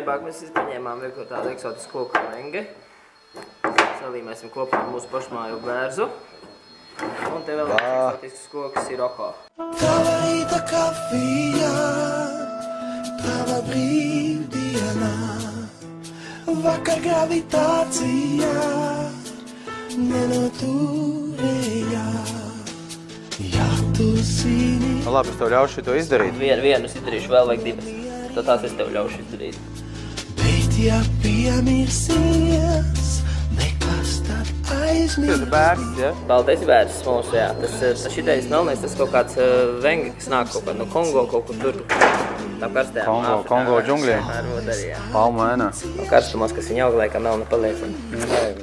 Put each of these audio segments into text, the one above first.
Reibāk mēs paņēmām kaut tādu eksotisku koku lenge. Salīmēsim kopā ar mūsu pašmāju bērzu. Un te vēl eksotisks koks Siroko. Tava rīta kafija, tava brīvdiena, vakar gravitācija nenoturēja. Ja tu zini... Labi, es tev ļaušu šito izdarīt. Vienu es izdarīšu, vēl vajag divas. Tad tās es tev ļaušu izdarīt. Bet ja piemirsies, nekas tad aizmirst. Tas ir bērns, ja? Baltais bērns mūsu, jā. Tas šitais melnais, tas kaut kāds vengi, kas nāk kaut kā no Kongo, kaut kur tur. Tā karstējām. Kongo džungļiem. Varbūt arī, jā. Palmēnā. No karstumos, kas viņa auglē, kā melna paliek.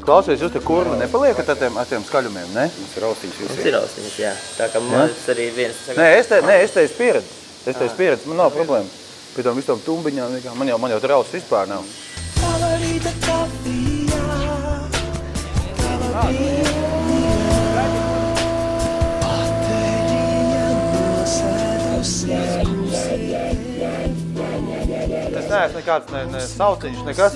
Klausies, jūs te kurva nepaliekat ar tiem skaļumiem, ne? Mums ir raustiņas Mums visiem. ir austiņas, jā. Tā kā mums arī viens... Nē, es teicu pieredzi. Es teicu pieredzi, man nav problēma. Pie tam visam tumbiņām, man jau tur raustas vispār nav. Tava rīta kafija, tava brīvdiena, baterija nosēdusies. Tas neesmu nekāds ne sauciņš, nekas,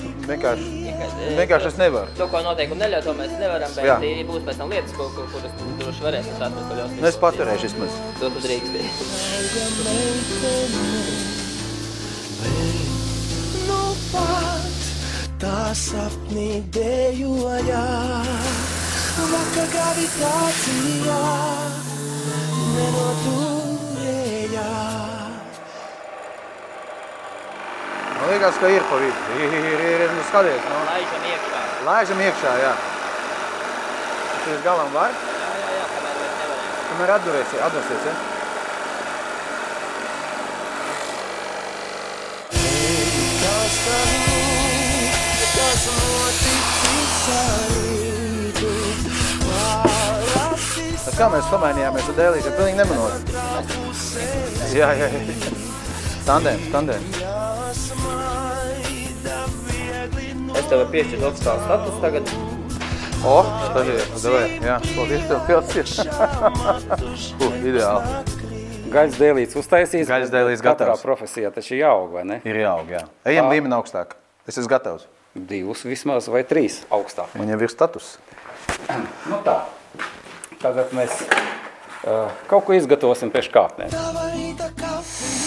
vienkārši es nevaru. To, ko noteikumi neļauj, to mēs nevaram, bet Jā. būs pēc tam lietas, kuras droši varēsim tās, ko ļaus. Es paturēšu vismaz. To tu drīksti. Nu pat tā sapnī dejoja, vakar gravitācija nenoturēja. Man liekas, ka ir pa vidu. Ir, nu skaties, nu. Laižam iekšā. Laižam iekšā, jā. Tas līdz galam var? Jā, kamēr vairs nevarēs. Kamēr atdosies, ja? Kas tad kas noticis sarītu, parastis Tas kā mēs pamainījāmies ar Dēlīšu, pilnīgi nemanot. Jā. Tandēm. Es tev varu piešķirt oficiālu status tagad. O, stažie, davai, jā. Paldies tev, pilsies. Ideāli. Gaļas dēlīts uztaisīs. Gaļas dēlīts gatavs. Katrā profesijā taču jāaug, vai ne? Ir jāaug, jā. Ejam līmeni augstāk. Es esmu gatavs. 2 vismaz vai 3 augstāk. Man jau ir status. Nu tā. Tagad mēs kaut ko izgatavosim priekš kāpnēm. tava rīta kafija.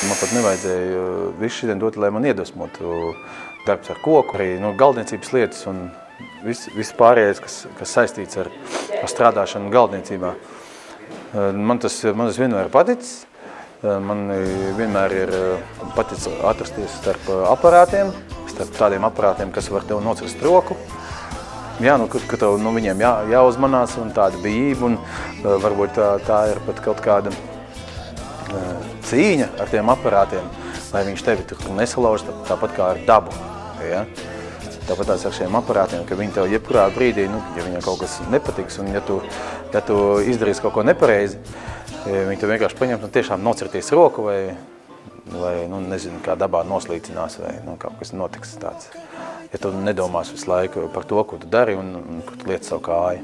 Man pat nevajadzēja visu šitien dot, lai man iedvesmotu darbs ar koku, arī galdniecības lietas un viss pārējais, kas saistīts ar strādāšanu galdniecībā. Man tas vienmēr ir paticis. Man vienmēr ir paticis atrasties starp aparātiem, starp tādiem aparātiem, kas var tev nocirst roku. Jā, ka tev viņiem jāuzmanās un tāda bijība, un varbūt tā ir pat kaut kāda cīņa ar tiem aparātiem, lai viņš tevi tur nesalauž, tāpat kā ar dabu. Ja? Tāpat tās ar šiem aparātiem, ka viņi tev jebkurā brīdī, ja viņam kaut kas nepatiks, un ja tu izdarīsi kaut ko nepareizi, viņi tev vienkārši paņemt un tiešām nocirtīs roku vai nezinu, kā dabā noslīcinās vai kaut kas notiks tāds. Ja tu nedomās visu laiku par to, ko tu dari un kur tu liec savu kāju.